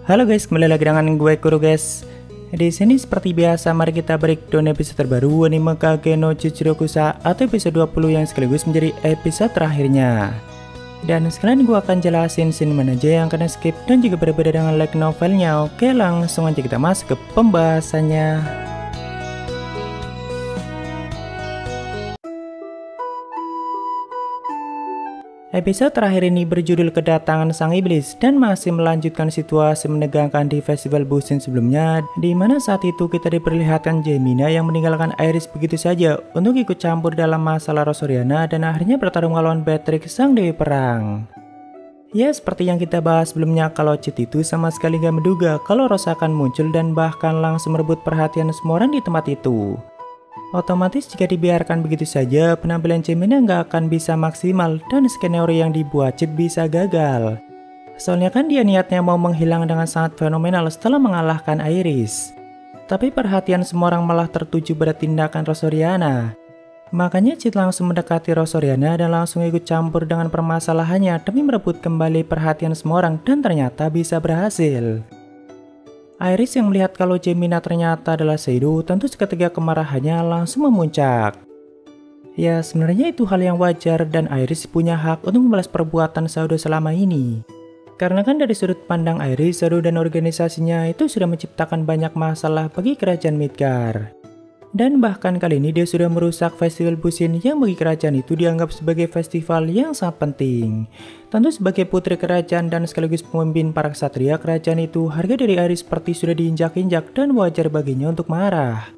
Halo guys, kembali lagi dengan gue Kuro guys. Di sini seperti biasa mari kita breakdown episode terbaru anime Kage no Chichirokusa atau episode 20 yang sekaligus menjadi episode terakhirnya. Dan sekalian gue akan jelasin scene mana aja yang kena skip dan juga berbeda dengan light novelnya. Oke, langsung aja kita masuk ke pembahasannya. Episode terakhir ini berjudul Kedatangan Sang Iblis dan masih melanjutkan situasi menegangkan di festival Busin sebelumnya, di mana saat itu kita diperlihatkan Gemina yang meninggalkan Iris begitu saja untuk ikut campur dalam masalah Rosoriana dan akhirnya bertarung melawan Beatrix sang Dewi Perang. Ya, seperti yang kita bahas sebelumnya, kalau Cid itu sama sekali gak menduga kalau Rosa akan muncul dan bahkan langsung merebut perhatian semua orang di tempat itu. Otomatis jika dibiarkan begitu saja, penampilan Gemina nggak akan bisa maksimal dan skenario yang dibuat Cid bisa gagal. Soalnya kan dia niatnya mau menghilang dengan sangat fenomenal setelah mengalahkan Iris. Tapi perhatian semua orang malah tertuju pada tindakan Rosoriana. Makanya Cid langsung mendekati Rosoriana dan langsung ikut campur dengan permasalahannya demi merebut kembali perhatian semua orang dan ternyata bisa berhasil. Iris yang melihat kalau Gemina ternyata adalah Seido, tentu seketika kemarahannya langsung memuncak. Ya, sebenarnya itu hal yang wajar dan Iris punya hak untuk membalas perbuatan Seido selama ini. Karena kan dari sudut pandang Iris, Seido dan organisasinya itu sudah menciptakan banyak masalah bagi kerajaan Midgar. Dan bahkan kali ini dia sudah merusak festival Busin yang bagi kerajaan itu dianggap sebagai festival yang sangat penting. Tentu sebagai putri kerajaan dan sekaligus pemimpin para ksatria kerajaan itu, harga dari Iris seperti sudah diinjak-injak dan wajar baginya untuk marah.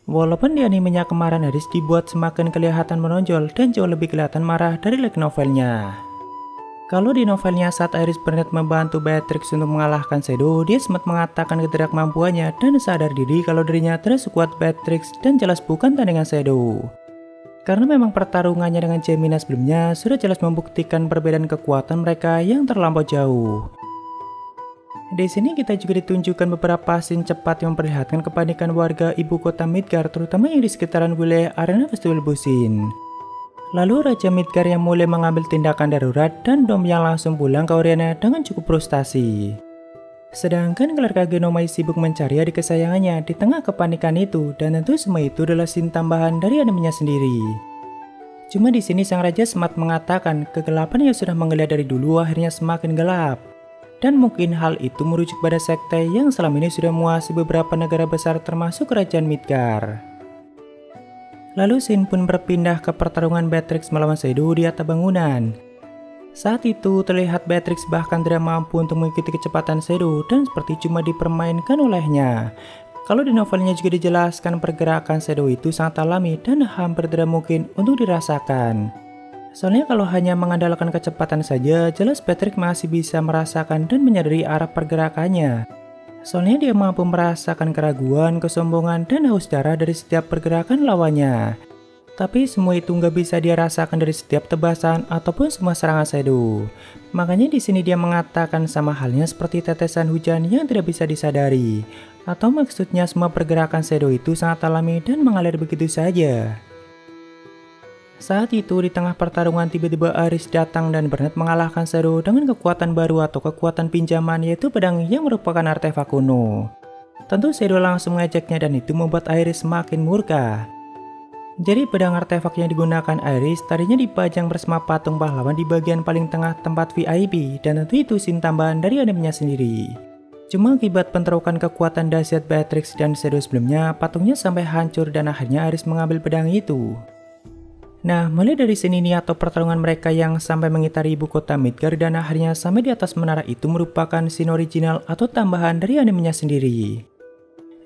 Walaupun di animenya kemarin Iris dibuat semakin kelihatan menonjol dan jauh lebih kelihatan marah dari light novelnya. Kalau di novelnya saat Iris berniat membantu Beatrix untuk mengalahkan Seido, dia sempat mengatakan ketidakmampuannya dan sadar diri kalau dirinya tidak sekuat Beatrix dan jelas bukan tandingan Seido. Karena memang pertarungannya dengan Gemina sebelumnya sudah jelas membuktikan perbedaan kekuatan mereka yang terlampau jauh. Di sini kita juga ditunjukkan beberapa scene cepat yang memperlihatkan kepanikan warga ibu kota Midgar, terutama yang di sekitaran wilayah arena festival Busin. Lalu Raja Midgar yang mulai mengambil tindakan darurat dan Dom yang langsung pulang ke Oriana dengan cukup frustasi. Sedangkan Gelar Kage no Mai sibuk mencari adik kesayangannya di tengah kepanikan itu, dan tentu semua itu adalah scene tambahan dari animenya sendiri. Cuma di sini sang raja sempat mengatakan kegelapan yang sudah menggeliat dari dulu akhirnya semakin gelap. Dan mungkin hal itu merujuk pada sekte yang selama ini sudah menguasai beberapa negara besar termasuk kerajaan Midgar. Lalu scene pun berpindah ke pertarungan Beatrix melawan Seido di atap bangunan. Saat itu terlihat Beatrix bahkan tidak mampu untuk mengikuti kecepatan Seido dan seperti cuma dipermainkan olehnya. Kalau di novelnya juga dijelaskan pergerakan Seido itu sangat alami dan hampir tidak mungkin untuk dirasakan. Soalnya kalau hanya mengandalkan kecepatan saja, jelas Beatrix masih bisa merasakan dan menyadari arah pergerakannya. Soalnya dia mampu merasakan keraguan, kesombongan, dan haus darah dari setiap pergerakan lawannya. Tapi semua itu nggak bisa dia rasakan dari setiap tebasan ataupun semua serangan Seido. Makanya di sini dia mengatakan sama halnya seperti tetesan hujan yang tidak bisa disadari. Atau maksudnya semua pergerakan Seido itu sangat alami dan mengalir begitu saja. Saat itu di tengah pertarungan tiba-tiba Iris datang dan berniat mengalahkan Seido dengan kekuatan baru atau kekuatan pinjaman, yaitu pedang yang merupakan artefak kuno. Tentu Seido langsung mengejaknya dan itu membuat Iris semakin murka. Jadi pedang artefak yang digunakan Iris tadinya dipajang bersama patung pahlawan di bagian paling tengah tempat VIP, dan tentu itu scene tambahan dari animenya sendiri. Cuma akibat bentrokan kekuatan dahsyat Beatrix dan Seido sebelumnya, patungnya sampai hancur dan akhirnya Iris mengambil pedang itu. Nah, mulai dari scene ini atau pertarungan mereka yang sampai mengitari ibu kota Midgar dan akhirnya sampai di atas menara itu merupakan scene original atau tambahan dari animenya sendiri.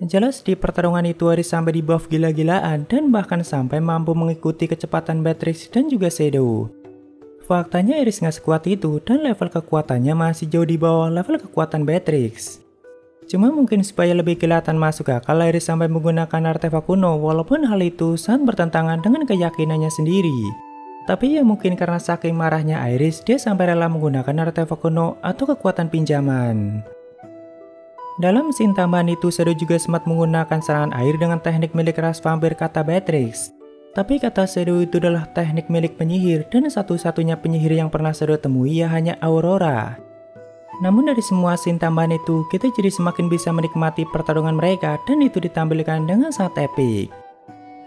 Jelas di pertarungan itu Iris sampai di buff gila-gilaan dan bahkan sampai mampu mengikuti kecepatan Beatrix dan juga Seido. Faktanya Iris nggak sekuat itu dan level kekuatannya masih jauh di bawah level kekuatan Beatrix. Cuma mungkin supaya lebih kelihatan masuk akal, Iris sampai menggunakan artefak kuno walaupun hal itu sangat bertentangan dengan keyakinannya sendiri. Tapi ya mungkin karena saking marahnya Iris, dia sampai rela menggunakan artefak kuno atau kekuatan pinjaman. Dalam scene tambahan itu, Seido juga sempat menggunakan serangan air dengan teknik milik ras vampir kata Beatrix. Tapi kata Seido itu adalah teknik milik penyihir dan satu-satunya penyihir yang pernah Seido temui ya hanya Aurora. Namun dari semua scene tambahan itu, kita jadi semakin bisa menikmati pertarungan mereka dan itu ditampilkan dengan sangat epik.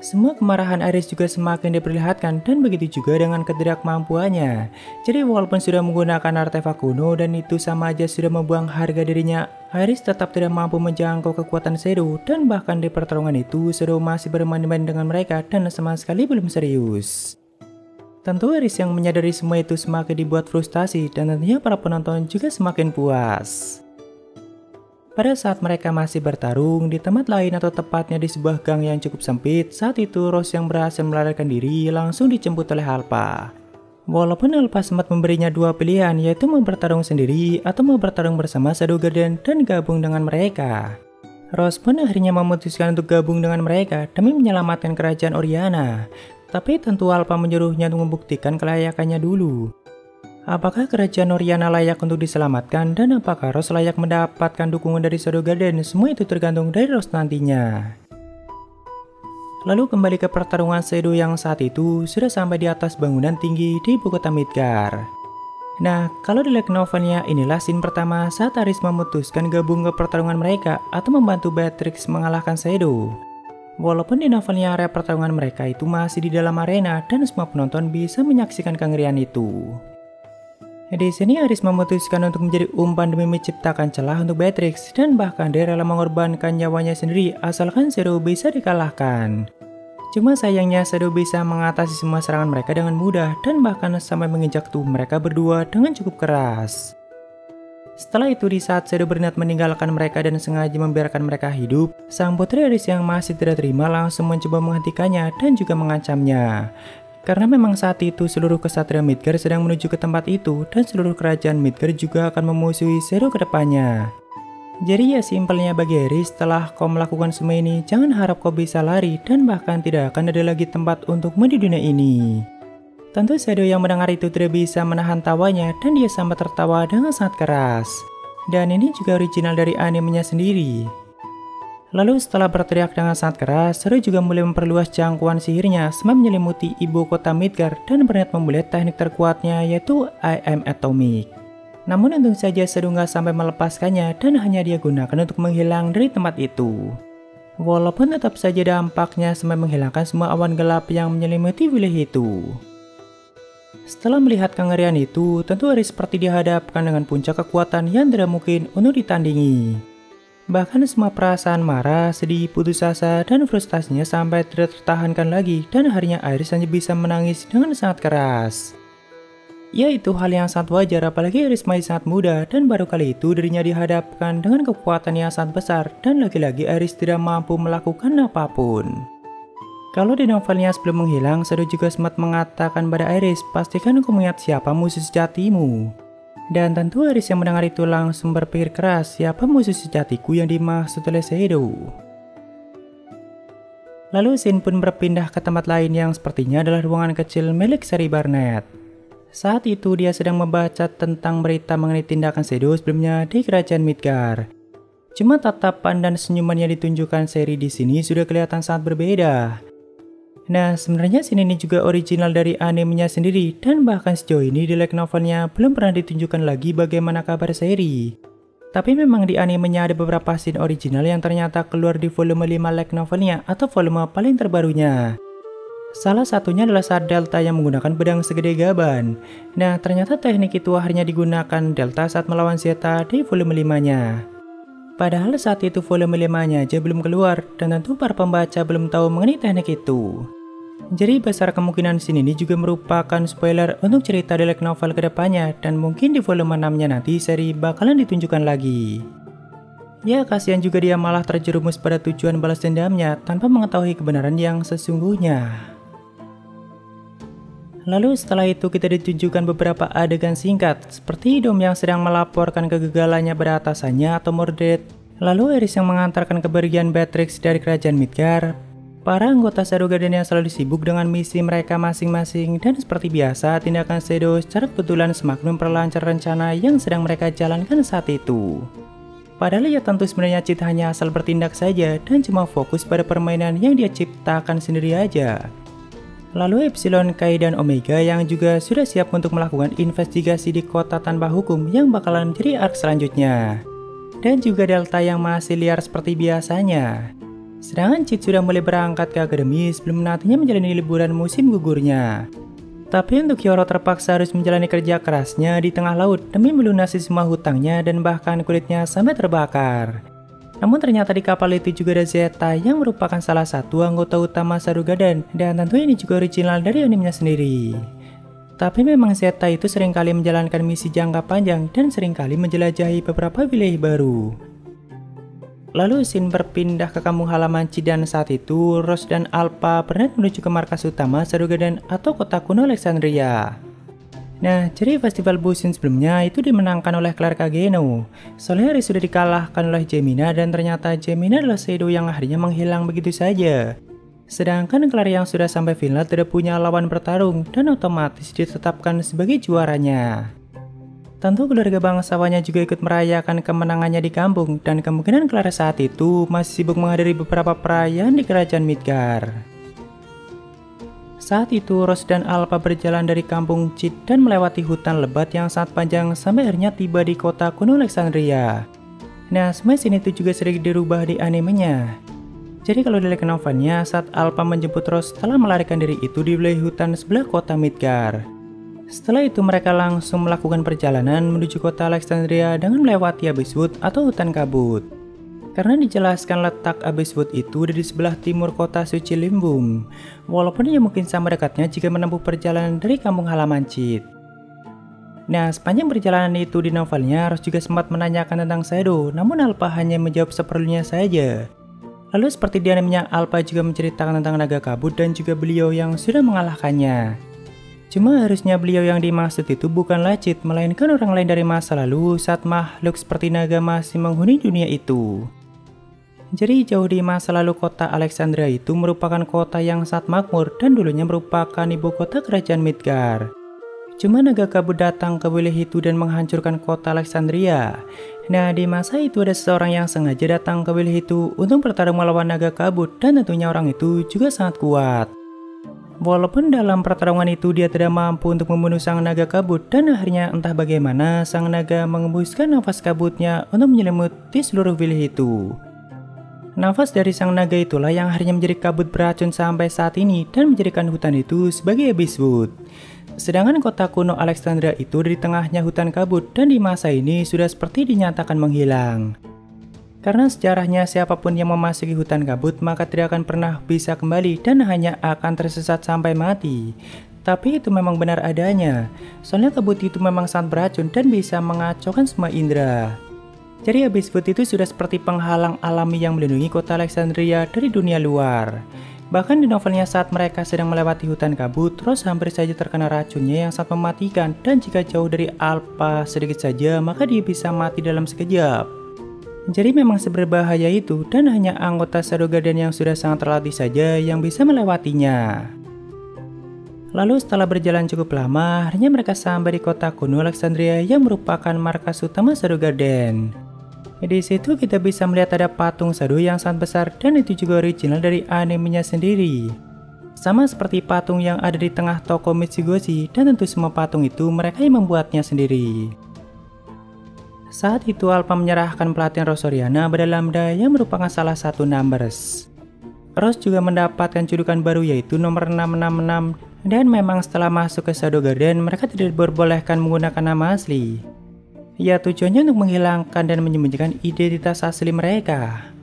Semua kemarahan Iris juga semakin diperlihatkan dan begitu juga dengan ketidakmampuannya. Jadi walaupun sudah menggunakan artefak kuno dan itu sama aja sudah membuang harga dirinya, Iris tetap tidak mampu menjangkau kekuatan Shadow dan bahkan di pertarungan itu Shadow masih bermain-main dengan mereka dan sama sekali belum serius. Tentu Iris yang menyadari semua itu semakin dibuat frustasi dan tentunya para penonton juga semakin puas. Pada saat mereka masih bertarung di tempat lain atau tepatnya di sebuah gang yang cukup sempit, saat itu Rose yang berhasil melarikan diri langsung dijemput oleh Alpha. Walaupun Alpha sempat memberinya dua pilihan, yaitu mau bertarung sendiri atau mau bertarung bersama Shadow Guardian dan gabung dengan mereka. Rose pun akhirnya memutuskan untuk gabung dengan mereka demi menyelamatkan kerajaan Oriana. Tapi tentu Alpha menyuruhnya untuk membuktikan kelayakannya dulu. Apakah kerajaan Oriana layak untuk diselamatkan dan apakah Rose layak mendapatkan dukungan dari Shadow Guardian? Semua itu tergantung dari Rose nantinya. Lalu kembali ke pertarungan Shadow yang saat itu sudah sampai di atas bangunan tinggi di ibu kota Midgar. Nah, kalau di light novelnya inilah scene pertama saat Iris memutuskan gabung ke pertarungan mereka atau membantu Beatrix mengalahkan Shadow. Walaupun di novelnya area pertarungan mereka itu masih di dalam arena dan semua penonton bisa menyaksikan kengerian itu. Di sini Iris memutuskan untuk menjadi umpan demi menciptakan celah untuk Beatrix dan bahkan dia rela mengorbankan nyawanya sendiri asalkan Shadow bisa dikalahkan. Cuma sayangnya Shadow bisa mengatasi semua serangan mereka dengan mudah dan bahkan sampai menginjak tubuh mereka berdua dengan cukup keras. Setelah itu di saat Shadow berniat meninggalkan mereka dan sengaja membiarkan mereka hidup, sang putri Iris yang masih tidak terima langsung mencoba menghentikannya dan juga mengancamnya. Karena memang saat itu seluruh kesatria Midgar sedang menuju ke tempat itu dan seluruh kerajaan Midgar juga akan memusuhi Shadow ke depannya. Jadi ya simpelnya bagi Iris, setelah kau melakukan semua ini, jangan harap kau bisa lari dan bahkan tidak akan ada lagi tempat untukmu di dunia ini. Tentu Shadow yang mendengar itu tidak bisa menahan tawanya dan dia sampai tertawa dengan sangat keras. Dan ini juga original dari animenya sendiri. Lalu setelah berteriak dengan sangat keras, Shadow juga mulai memperluas jangkauan sihirnya sampai menyelimuti ibu kota Midgar dan berniat memulai teknik terkuatnya yaitu I Am Atomic. Namun untung saja Shadow nggak sampai melepaskannya dan hanya dia gunakan untuk menghilang dari tempat itu. Walaupun tetap saja dampaknya sampai menghilangkan semua awan gelap yang menyelimuti wilayah itu. Setelah melihat kengerian itu, tentu Iris seperti dihadapkan dengan puncak kekuatan yang tidak mungkin untuk ditandingi. Bahkan semua perasaan marah, sedih, putus asa, dan frustasinya sampai tidak tertahankan lagi dan akhirnya Iris hanya bisa menangis dengan sangat keras. Ya itu hal yang sangat wajar apalagi Iris masih sangat muda dan baru kali itu dirinya dihadapkan dengan kekuatan yang sangat besar dan lagi-lagi Iris tidak mampu melakukan apapun. Kalau di novelnya sebelum menghilang, Shadow juga sempat mengatakan pada Iris, pastikan kau mengingat siapa musuh sejatimu. Dan tentu Iris yang mendengar itu langsung berpikir keras, siapa musuh sejatiku yang dimaksud oleh Shadow. Lalu scene pun berpindah ke tempat lain yang sepertinya adalah ruangan kecil milik Sherry Barnett. Saat itu dia sedang membaca tentang berita mengenai tindakan Shadow sebelumnya di kerajaan Midgar. Cuma tatapan dan senyuman yang ditunjukkan Sherry di sini sudah kelihatan sangat berbeda. Nah, sebenarnya scene ini juga original dari animenya sendiri dan bahkan sejauh ini di light novelnya belum pernah ditunjukkan lagi bagaimana kabar Sherry. Tapi memang di animenya ada beberapa scene original yang ternyata keluar di volume 5 light novelnya atau volume paling terbarunya. Salah satunya adalah saat Delta yang menggunakan pedang segede gaban. Nah, ternyata teknik itu akhirnya digunakan Delta saat melawan Zeta di volume 5-nya. Padahal saat itu volume 5-nya aja belum keluar dan tentu para pembaca belum tahu mengenai teknik itu. Jadi besar kemungkinan scene ini juga merupakan spoiler untuk cerita di light novel kedepannya dan mungkin di volume 6-nya nanti seri bakalan ditunjukkan lagi. Ya kasihan juga dia malah terjerumus pada tujuan balas dendamnya tanpa mengetahui kebenaran yang sesungguhnya. Lalu setelah itu kita ditunjukkan beberapa adegan singkat seperti Dom yang sedang melaporkan kegagalannya pada atasannya atau Mordred. Lalu Iris yang mengantarkan kepergian Beatrix dari kerajaan Midgar. Para anggota Shadow Guardian yang selalu sibuk dengan misi mereka masing-masing dan seperti biasa tindakan Shadow secara kebetulan semakin memperlancar rencana yang sedang mereka jalankan saat itu. Padahal ya tentu sebenarnya Cid hanya asal bertindak saja dan cuma fokus pada permainan yang dia ciptakan sendiri aja. Lalu Epsilon, Kai, dan Omega yang juga sudah siap untuk melakukan investigasi di kota tanpa hukum yang bakalan jadi arc selanjutnya. Dan juga Delta yang masih liar seperti biasanya. Sedangkan Chit sudah mulai berangkat ke akademi sebelum nantinya menjalani liburan musim gugurnya. Tapi untuk Hyoro terpaksa harus menjalani kerja kerasnya di tengah laut demi melunasi semua hutangnya dan bahkan kulitnya sampai terbakar. Namun ternyata di kapal itu juga ada Zeta yang merupakan salah satu anggota utama Sarugaden dan tentunya ini juga original dari animenya sendiri. Tapi memang Zeta itu seringkali menjalankan misi jangka panjang dan seringkali menjelajahi beberapa wilayah baru. Lalu Shin berpindah ke kampung halaman Chit dan saat itu Rose dan Alpha berniat menuju ke markas utama Sarugaden atau kota kuno Alexandria. Nah, jadi festival Bushin sebelumnya itu dimenangkan oleh Claire Kageno. Soalnya Aris sudah dikalahkan oleh Gemina dan ternyata Gemina adalah Shadow yang akhirnya menghilang begitu saja. Sedangkan Claire yang sudah sampai final tidak punya lawan bertarung dan otomatis ditetapkan sebagai juaranya. Tentu keluarga bangsawannya juga ikut merayakan kemenangannya di kampung dan kemungkinan Claire saat itu masih sibuk menghadiri beberapa perayaan di kerajaan Midgar. Saat itu Rose dan Alpha berjalan dari kampung Chit dan melewati hutan lebat yang sangat panjang sampai akhirnya tiba di kota kuno Alexandria. Nah, semua scene itu juga sering dirubah di animenya. Jadi kalau dilihat novelnya, saat Alpha menjemput Rose setelah melarikan diri itu di wilayah hutan sebelah kota Midgar. Setelah itu mereka langsung melakukan perjalanan menuju kota Alexandria dengan melewati Abysswood atau hutan kabut. Karena dijelaskan letak Abysswood itu ada di sebelah timur kota suci Limbum, walaupun ia mungkin sama dekatnya jika menempuh perjalanan dari kampung halaman Chit. Nah, sepanjang perjalanan itu di novelnya, Rose juga sempat menanyakan tentang Shadow, namun Alpha hanya menjawab seperlunya saja. Lalu seperti di animenya, Alpha juga menceritakan tentang naga kabut dan juga beliau yang sudah mengalahkannya. Cuma harusnya beliau yang dimaksud itu bukanlah Chit, melainkan orang lain dari masa lalu saat makhluk seperti naga masih menghuni dunia itu. Jadi jauh di masa lalu kota Alexandria itu merupakan kota yang sangat makmur dan dulunya merupakan ibu kota kerajaan Midgar. Cuma naga kabut datang ke wilayah itu dan menghancurkan kota Alexandria. Nah, di masa itu ada seseorang yang sengaja datang ke wilayah itu untuk bertarung melawan naga kabut dan tentunya orang itu juga sangat kuat. Walaupun dalam pertarungan itu dia tidak mampu untuk membunuh sang naga kabut dan akhirnya entah bagaimana sang naga mengembuskan nafas kabutnya untuk menyelimuti seluruh wilayah itu. Nafas dari sang naga itulah yang akhirnya menjadi kabut beracun sampai saat ini dan menjadikan hutan itu sebagai Abysswood. Sedangkan kota kuno Alexandria itu di tengahnya hutan kabut dan di masa ini sudah seperti dinyatakan menghilang. Karena sejarahnya siapapun yang memasuki hutan kabut maka tidak akan pernah bisa kembali dan hanya akan tersesat sampai mati. Tapi itu memang benar adanya, soalnya kabut itu memang sangat beracun dan bisa mengacaukan semua indera. Jadi Abysswood itu sudah seperti penghalang alami yang melindungi kota Alexandria dari dunia luar. Bahkan di novelnya saat mereka sedang melewati hutan kabut, Rose hampir saja terkena racunnya yang sangat mematikan dan jika jauh dari Alpha sedikit saja maka dia bisa mati dalam sekejap. Jadi memang seberbahaya itu dan hanya anggota Sarugaden yang sudah sangat terlatih saja yang bisa melewatinya. Lalu setelah berjalan cukup lama, akhirnya mereka sampai di kota kuno Alexandria yang merupakan markas utama Sarugaden. Di situ kita bisa melihat ada patung Shadow yang sangat besar dan itu juga original dari animenya sendiri. Sama seperti patung yang ada di tengah toko Mitsugoshi dan tentu semua patung itu mereka yang membuatnya sendiri. Saat itu Alpha menyerahkan pelatihan Rose Oriana pada Lambda yang merupakan salah satu numbers. Rose juga mendapatkan julukan baru yaitu nomor 666 dan memang setelah masuk ke Shadow Garden mereka tidak diperbolehkan menggunakan nama asli. Ya tujuannya untuk menghilangkan dan menyembunyikan identitas asli mereka.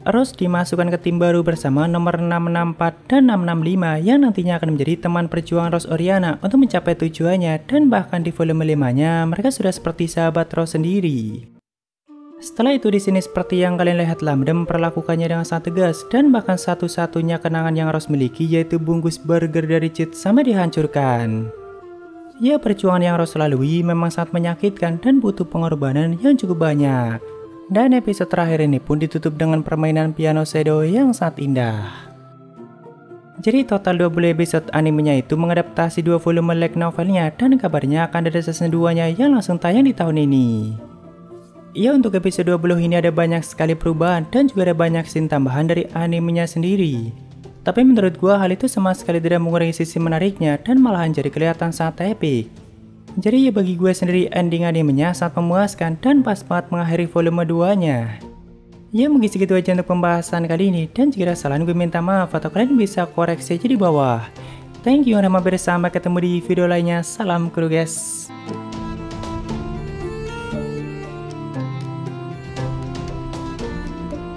Rose dimasukkan ke tim baru bersama nomor 664 dan 665 yang nantinya akan menjadi teman perjuangan Rose Oriana untuk mencapai tujuannya dan bahkan di volume 5-nya mereka sudah seperti sahabat Rose sendiri. Setelah itu di sini seperti yang kalian lihat Lambda memperlakukannya dengan sangat tegas dan bahkan satu-satunya kenangan yang Rose miliki yaitu bungkus burger dari Chit sampai dihancurkan. Ya perjuangan yang Rose lalui memang sangat menyakitkan dan butuh pengorbanan yang cukup banyak. Dan episode terakhir ini pun ditutup dengan permainan piano Shadow yang sangat indah. Jadi total 20 episode animenya itu mengadaptasi 2 volume light novelnya dan kabarnya akan ada season 2-nya yang langsung tayang di tahun ini. Ya untuk episode 20 ini ada banyak sekali perubahan dan juga ada banyak scene tambahan dari animenya sendiri. Tapi menurut gua hal itu sama sekali tidak mengurangi sisi menariknya dan malahan jadi kelihatan sangat epic. Jadi ya bagi gue sendiri ending animenya sangat memuaskan dan pas banget mengakhiri volume 2-nya. Ya mungkin segitu aja untuk pembahasan kali ini, dan jika ada kesalahan gue minta maaf atau kalian bisa koreksi aja di bawah. Thank you, sampai ketemu di video lainnya. Salam kru guys.